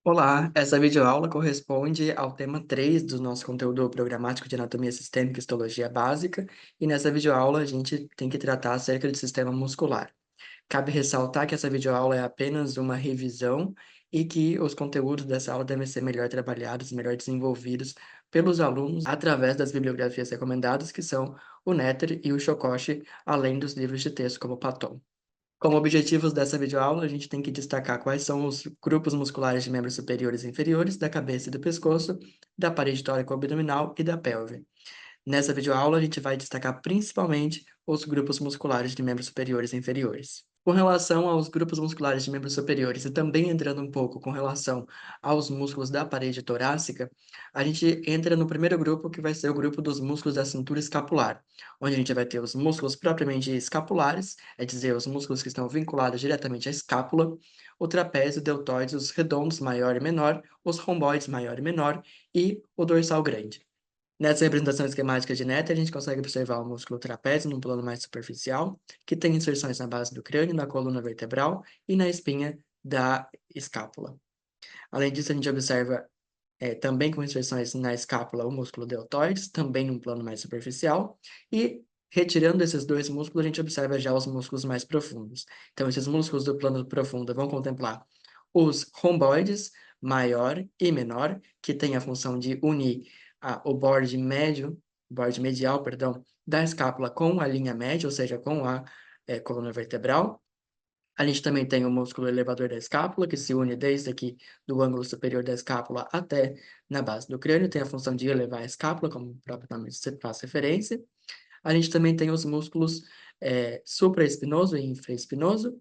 Olá, essa videoaula corresponde ao tema 3 do nosso conteúdo programático de Anatomia Sistêmica e Histologia Básica, e nessa videoaula a gente tem que tratar acerca do sistema muscular. Cabe ressaltar que essa videoaula é apenas uma revisão e que os conteúdos dessa aula devem ser melhor trabalhados, melhor desenvolvidos pelos alunos através das bibliografias recomendadas, que são o Netter e o Shokoshi, além dos livros de texto como Platon. Como objetivos dessa videoaula, a gente tem que destacar quais são os grupos musculares de membros superiores e inferiores, da cabeça e do pescoço, da parede tóraco-abdominal e da pelve. Nessa videoaula, a gente vai destacar principalmente os grupos musculares de membros superiores e inferiores. Com relação aos grupos musculares de membros superiores e também entrando um pouco com relação aos músculos da parede torácica, a gente entra no primeiro grupo, que vai ser o grupo dos músculos da cintura escapular, onde a gente vai ter os músculos propriamente escapulares, é dizer, os músculos que estão vinculados diretamente à escápula, o trapézio, o deltoide, os redondos maior e menor, os romboides maior e menor e o dorsal grande. Nessa representação esquemática de Netter, a gente consegue observar o músculo trapézio num plano mais superficial, que tem inserções na base do crânio, na coluna vertebral e na espinha da escápula. Além disso, a gente observa também com inserções na escápula o músculo deltoides, também num plano mais superficial, e retirando esses dois músculos, a gente observa já os músculos mais profundos. Então, esses músculos do plano profundo vão contemplar os romboides, maior e menor, que têm a função de unir o borde medial, perdão, da escápula com a linha média, ou seja, com a coluna vertebral. A gente também tem o músculo elevador da escápula, que se une desde aqui do ângulo superior da escápula até na base do crânio, tem a função de elevar a escápula, como o próprio nome faz referência. A gente também tem os músculos supraespinoso e infraespinoso,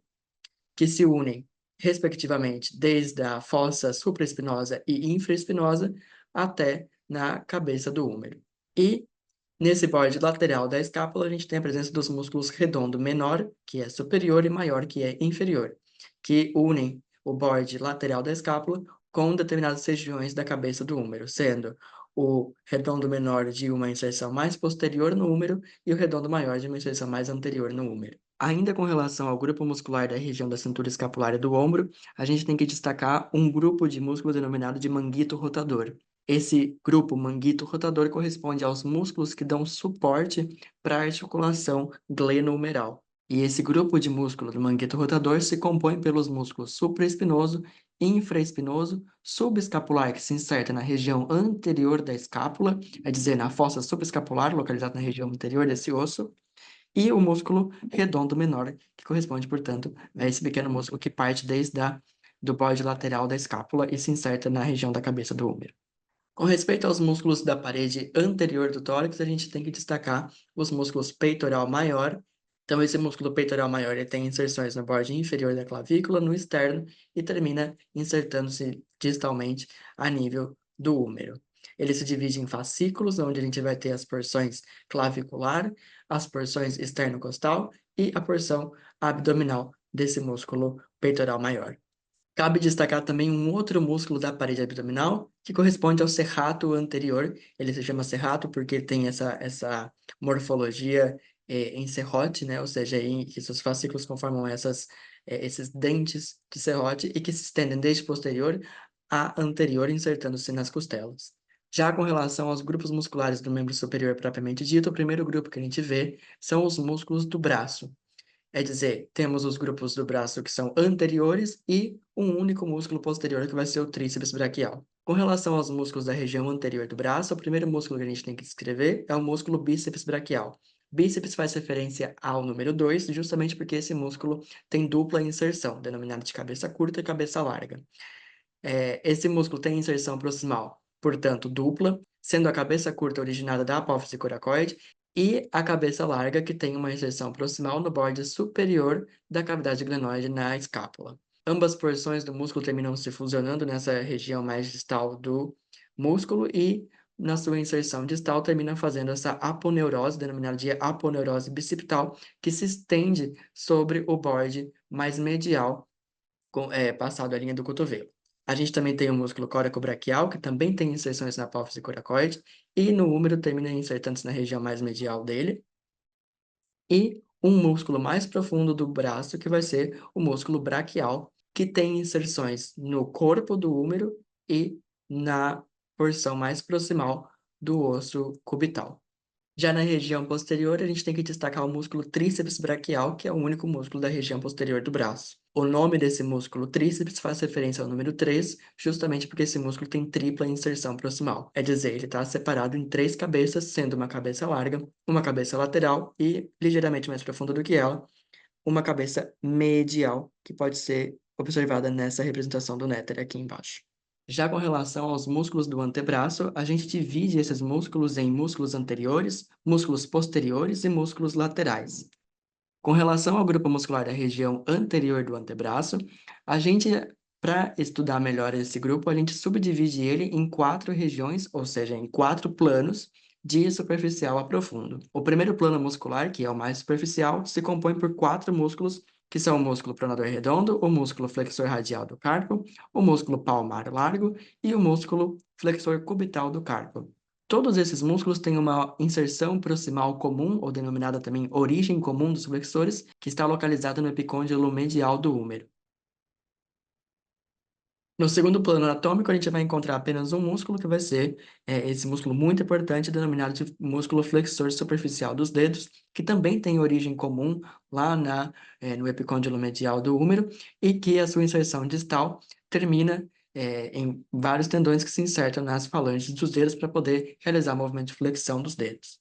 que se unem, respectivamente, desde a fossa supraespinosa e infraespinosa até na cabeça do húmero. E nesse borde lateral da escápula, a gente tem a presença dos músculos redondo menor, que é superior, e maior, que é inferior, que unem o borde lateral da escápula com determinadas regiões da cabeça do húmero, sendo o redondo menor de uma inserção mais posterior no húmero e o redondo maior de uma inserção mais anterior no húmero. Ainda com relação ao grupo muscular da região da cintura escapular e do ombro, a gente tem que destacar um grupo de músculo denominado de manguito rotador. Esse grupo manguito rotador corresponde aos músculos que dão suporte para a articulação glenohumeral. E esse grupo de músculo do manguito rotador se compõe pelos músculos supraespinoso, infraespinoso, subescapular, que se inserta na região anterior da escápula, é dizer, na fossa subescapular, localizada na região anterior desse osso, e o músculo redondo menor, que corresponde, portanto, a esse pequeno músculo que parte do borde lateral da escápula e se inserta na região da cabeça do húmero. Com respeito aos músculos da parede anterior do tórax, a gente tem que destacar os músculos peitoral maior. Então, esse músculo peitoral maior ele tem inserções no borde inferior da clavícula, no externo, e termina insertando-se distalmente a nível do húmero. Ele se divide em fascículos, onde a gente vai ter as porções clavicular, as porções externo-costal e a porção abdominal desse músculo peitoral maior. Cabe destacar também um outro músculo da parede abdominal, que corresponde ao serrato anterior. Ele se chama serrato porque tem essa morfologia em serrote, né? Ou seja, que seus fascículos conformam esses dentes de serrote e que se estendem desde posterior a anterior, insertando-se nas costelas. Já com relação aos grupos musculares do membro superior propriamente dito, o primeiro grupo que a gente vê são os músculos do braço. É dizer, temos os grupos do braço que são anteriores e um único músculo posterior que vai ser o tríceps braquial. Com relação aos músculos da região anterior do braço, o primeiro músculo que a gente tem que descrever é o músculo bíceps braquial. Bíceps faz referência ao número 2, justamente porque esse músculo tem dupla inserção, denominada de cabeça curta e cabeça larga. Esse músculo tem inserção proximal, portanto, dupla, sendo a cabeça curta originada da apófise coracoide e a cabeça larga, que tem uma inserção proximal no borde superior da cavidade glenoide na escápula. Ambas porções do músculo terminam se fusionando nessa região mais distal do músculo e, na sua inserção distal, termina fazendo essa aponeurose, denominada de aponeurose bicipital, que se estende sobre o borde mais medial, passado a linha do cotovelo. A gente também tem o músculo coracobraquial, que também tem inserções na apófise coracoide, e no húmero termina insertando-se na região mais medial dele. E um músculo mais profundo do braço, que vai ser o músculo braquial, que tem inserções no corpo do húmero e na porção mais proximal do osso cubital. Já na região posterior, a gente tem que destacar o músculo tríceps braquial, que é o único músculo da região posterior do braço. O nome desse músculo tríceps faz referência ao número 3, justamente porque esse músculo tem tripla inserção proximal. É dizer, ele está separado em três cabeças, sendo uma cabeça larga, uma cabeça lateral e, ligeiramente mais profunda do que ela, uma cabeça medial, que pode ser observada nessa representação do néter aqui embaixo. Já com relação aos músculos do antebraço, a gente divide esses músculos em músculos anteriores, músculos posteriores e músculos laterais. Com relação ao grupo muscular da região anterior do antebraço, a gente, para estudar melhor esse grupo, a gente subdivide ele em quatro regiões, ou seja, em quatro planos, de superficial a profundo. O primeiro plano muscular, que é o mais superficial, se compõe por quatro músculos, que são o músculo pronador redondo, o músculo flexor radial do carpo, o músculo palmar largo e o músculo flexor cubital do carpo. Todos esses músculos têm uma inserção proximal comum, ou denominada também origem comum dos flexores, que está localizada no epicôndilo medial do húmero. No segundo plano anatômico, a gente vai encontrar apenas um músculo, que vai ser esse músculo muito importante, denominado de músculo flexor superficial dos dedos, que também tem origem comum lá no epicôndilo medial do húmero, e que a sua inserção distal termina em vários tendões que se insertam nas falanges dos dedos para poder realizar o movimento de flexão dos dedos.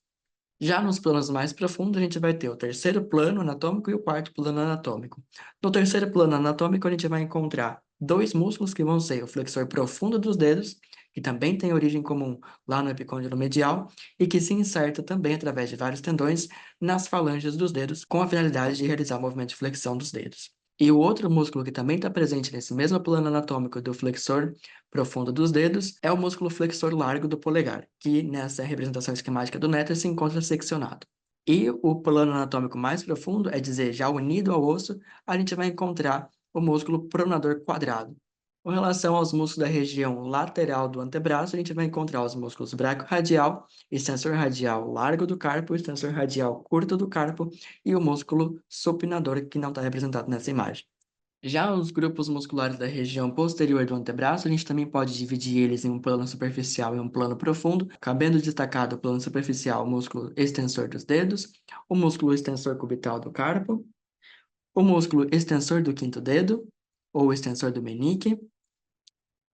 Já nos planos mais profundos, a gente vai ter o terceiro plano anatômico e o quarto plano anatômico. No terceiro plano anatômico, a gente vai encontrar dois músculos que vão ser o flexor profundo dos dedos, que também tem origem comum lá no epicôndilo medial, e que se inserta também através de vários tendões nas falanges dos dedos, com a finalidade de realizar o movimento de flexão dos dedos. E o outro músculo que também está presente nesse mesmo plano anatômico do flexor profundo dos dedos é o músculo flexor largo do polegar, que nessa representação esquemática do néter se encontra seccionado. E o plano anatômico mais profundo, é dizer, já unido ao osso, a gente vai encontrar o músculo pronador quadrado. Com relação aos músculos da região lateral do antebraço, a gente vai encontrar os músculos braquiorradial, extensor radial largo do carpo, extensor radial curto do carpo e o músculo supinador, que não está representado nessa imagem. Já os grupos musculares da região posterior do antebraço, a gente também pode dividir eles em um plano superficial e um plano profundo, cabendo destacado o plano superficial, o músculo extensor dos dedos, o músculo extensor cubital do carpo, o músculo extensor do quinto dedo, ou extensor do menique,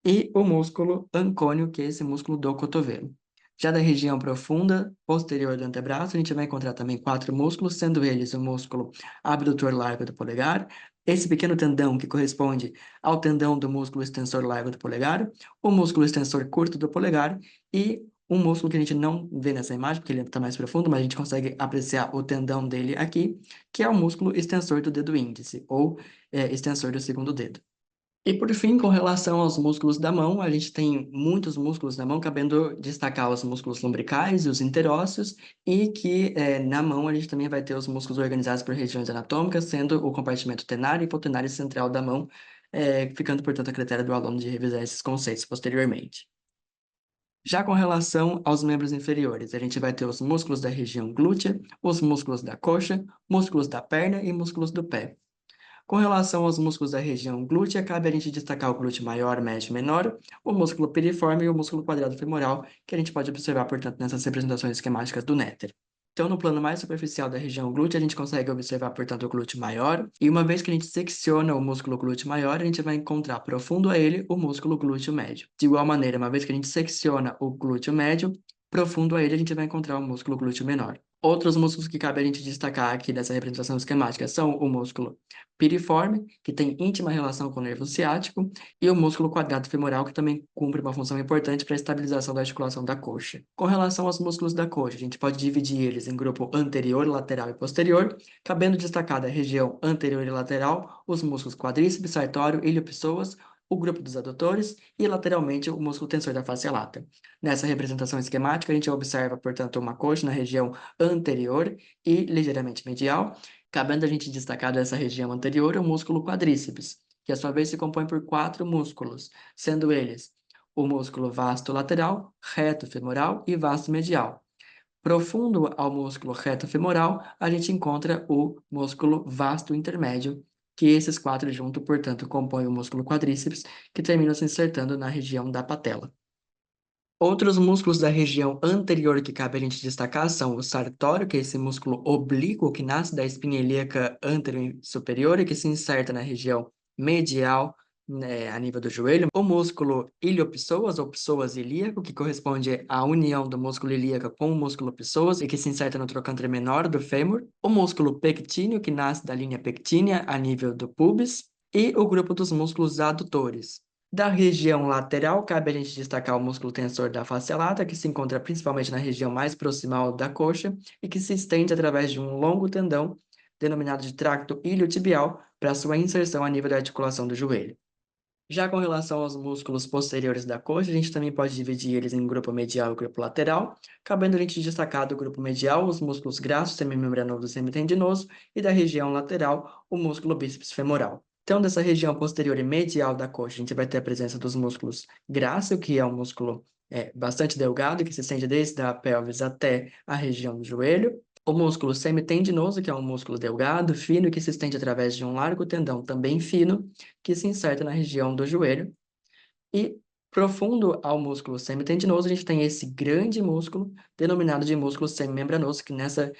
e o músculo ancônio, que é esse músculo do cotovelo. Já da região profunda, posterior do antebraço, a gente vai encontrar também quatro músculos, sendo eles o músculo abdutor largo do polegar, esse pequeno tendão que corresponde ao tendão do músculo extensor largo do polegar, o músculo extensor curto do polegar e um músculo que a gente não vê nessa imagem, porque ele está mais profundo, mas a gente consegue apreciar o tendão dele aqui, que é o músculo extensor do dedo índice, ou extensor do segundo dedo. E por fim, com relação aos músculos da mão, a gente tem muitos músculos na mão, cabendo destacar os músculos lombricais e os interósseos, e que na mão a gente também vai ter os músculos organizados por regiões anatômicas, sendo o compartimento tenário e hipotenário central da mão, ficando, portanto, a critério do aluno de revisar esses conceitos posteriormente. Já com relação aos membros inferiores, a gente vai ter os músculos da região glútea, os músculos da coxa, músculos da perna e músculos do pé. Com relação aos músculos da região glútea, cabe a gente destacar o glúteo maior, médio e menor, o músculo piriforme e o músculo quadrado femoral, que a gente pode observar, portanto, nessas representações esquemáticas do néter. Então, no plano mais superficial da região glútea, a gente consegue observar, portanto, o glúteo maior, e uma vez que a gente secciona o músculo glúteo maior, a gente vai encontrar profundo a ele o músculo glúteo médio. De igual maneira, uma vez que a gente secciona o glúteo médio, profundo a ele, a gente vai encontrar o músculo glúteo menor. Outros músculos que cabe a gente destacar aqui nessa representação esquemática são o músculo piriforme, que tem íntima relação com o nervo ciático, e o músculo quadrado femoral, que também cumpre uma função importante para a estabilização da articulação da coxa. Com relação aos músculos da coxa, a gente pode dividir eles em grupo anterior, lateral e posterior, cabendo destacar da região anterior e lateral os músculos quadríceps, sartório, iliopsoas, o grupo dos adutores e lateralmente o músculo tensor da face lata. Nessa representação esquemática, a gente observa, portanto, uma coxa na região anterior e ligeiramente medial, cabendo a gente destacar dessa região anterior o músculo quadríceps, que a sua vez se compõe por quatro músculos, sendo eles o músculo vasto lateral, reto femoral e vasto medial. Profundo ao músculo reto femoral, a gente encontra o músculo vasto intermédio, que esses quatro juntos, portanto, compõem o músculo quadríceps, que termina se insertando na região da patela. Outros músculos da região anterior que cabe a gente destacar são o sartório, que é esse músculo oblíquo que nasce da espinha ilíaca anterior e superior e que se inserta na região medial, né, a nível do joelho. O músculo iliopsoas ou psoas ilíaco, que corresponde à união do músculo ilíaco com o músculo psoas e que se inserta no trocânter menor do fêmur. O músculo pectíneo, que nasce da linha pectínea a nível do pubis. E o grupo dos músculos adutores. Da região lateral, cabe a gente destacar o músculo tensor da face lata, que se encontra principalmente na região mais proximal da coxa e que se estende através de um longo tendão, denominado de tracto iliotibial, para sua inserção a nível da articulação do joelho. Já com relação aos músculos posteriores da coxa, a gente também pode dividir eles em grupo medial e grupo lateral, cabendo a gente destacar do grupo medial os músculos graço, semimembranoso e semitendinoso, e da região lateral o músculo bíceps femoral. Então, dessa região posterior e medial da coxa, a gente vai ter a presença dos músculos graço, que é um músculo bastante delgado, que se estende desde a pelvis até a região do joelho. O músculo semitendinoso, que é um músculo delgado, fino, e que se estende através de um largo tendão também fino, que se inserta na região do joelho. E profundo ao músculo semitendinoso, a gente tem esse grande músculo, denominado de músculo semimembranoso, que nessa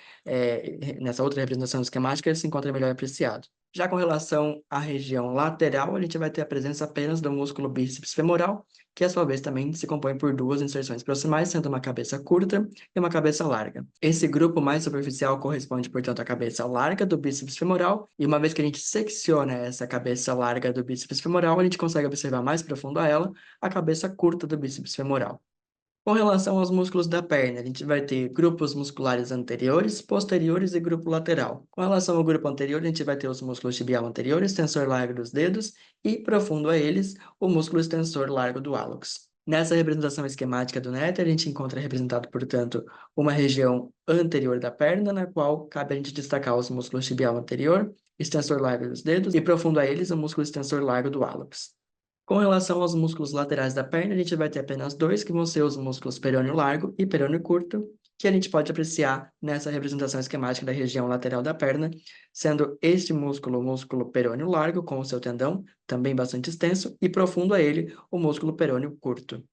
outra representação esquemática ele se encontra melhor apreciado. Já com relação à região lateral, a gente vai ter a presença apenas do músculo bíceps femoral, que a sua vez também se compõe por duas inserções proximais, sendo uma cabeça curta e uma cabeça larga. Esse grupo mais superficial corresponde, portanto, à cabeça larga do bíceps femoral, e uma vez que a gente secciona essa cabeça larga do bíceps femoral, a gente consegue observar mais profundo a ela a cabeça curta do bíceps femoral. Com relação aos músculos da perna, a gente vai ter grupos musculares anteriores, posteriores e grupo lateral. Com relação ao grupo anterior, a gente vai ter os músculos tibial anterior, extensor largo dos dedos e, profundo a eles, o músculo extensor largo do hálux. Nessa representação esquemática do Néter, a gente encontra representado, portanto, uma região anterior da perna, na qual cabe a gente destacar os músculos tibial anterior, extensor largo dos dedos e, profundo a eles, o músculo extensor largo do hálux. Com relação aos músculos laterais da perna, a gente vai ter apenas dois, que vão ser os músculos perônio largo e perônio curto, que a gente pode apreciar nessa representação esquemática da região lateral da perna, sendo este músculo o músculo perônio largo, com o seu tendão, também bastante extenso, e profundo a ele, o músculo perônio curto.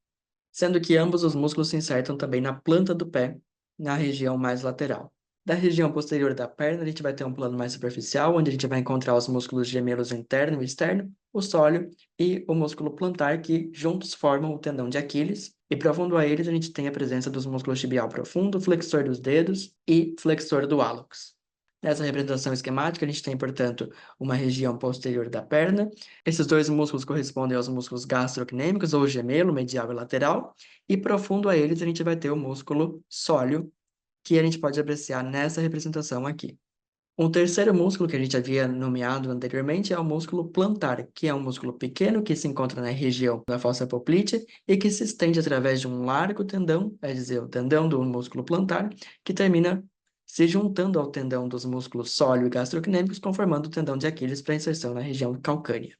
Sendo que ambos os músculos se insertam também na planta do pé, na região mais lateral. Da região posterior da perna, a gente vai ter um plano mais superficial, onde a gente vai encontrar os músculos gemelos interno e externo, o sóleo e o músculo plantar, que juntos formam o tendão de Aquiles. E profundo a eles, a gente tem a presença dos músculos tibial profundo, flexor dos dedos e flexor do hálux. Nessa representação esquemática, a gente tem, portanto, uma região posterior da perna. Esses dois músculos correspondem aos músculos gastrocnêmicos, ou gemelo, medial e lateral. E profundo a eles, a gente vai ter o músculo sóleo, que a gente pode apreciar nessa representação aqui. Um terceiro músculo que a gente havia nomeado anteriormente é o músculo plantar, que é um músculo pequeno que se encontra na região da fossa poplítea e que se estende através de um largo tendão, é dizer, o tendão do músculo plantar, que termina se juntando ao tendão dos músculos sóleo e gastrocnêmicos, conformando o tendão de Aquiles para inserção na região calcânea.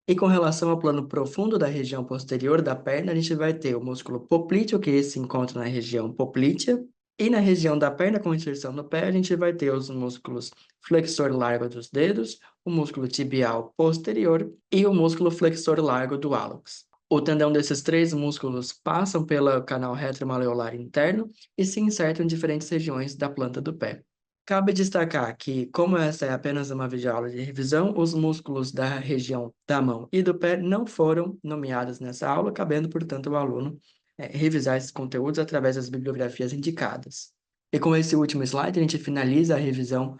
E com relação ao plano profundo da região posterior da perna, a gente vai ter o músculo poplíteo, que se encontra na região poplítea, e na região da perna, com inserção no pé, a gente vai ter os músculos flexor largo dos dedos, o músculo tibial posterior e o músculo flexor largo do hálux. O tendão desses três músculos passam pelo canal retromaleolar interno e se insertam em diferentes regiões da planta do pé. Cabe destacar que, como essa é apenas uma videoaula de revisão, os músculos da região da mão e do pé não foram nomeados nessa aula, cabendo, portanto, o aluno revisar esses conteúdos através das bibliografias indicadas. E com esse último slide, a gente finaliza a revisão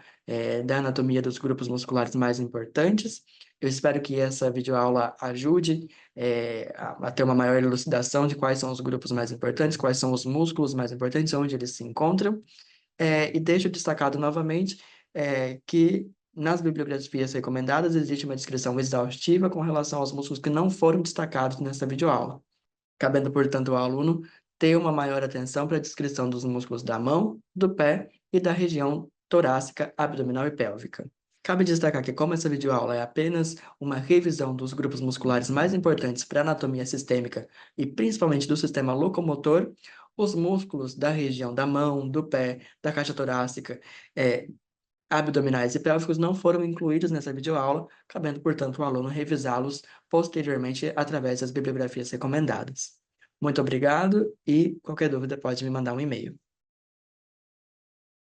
da anatomia dos grupos musculares mais importantes. Eu espero que essa videoaula ajude a ter uma maior elucidação de quais são os grupos mais importantes, quais são os músculos mais importantes, onde eles se encontram. E deixo destacado novamente que nas bibliografias recomendadas existe uma descrição exaustiva com relação aos músculos que não foram destacados nessa videoaula, cabendo, portanto, ao aluno ter uma maior atenção para a descrição dos músculos da mão, do pé e da região torácica, abdominal e pélvica. Cabe destacar que, como essa videoaula é apenas uma revisão dos grupos musculares mais importantes para a anatomia sistêmica e principalmente do sistema locomotor, os músculos da região da mão, do pé, da caixa torácica, Abdominais e pélvicos não foram incluídos nessa videoaula, cabendo, portanto, o aluno revisá-los posteriormente através das bibliografias recomendadas. Muito obrigado e qualquer dúvida pode me mandar um e-mail.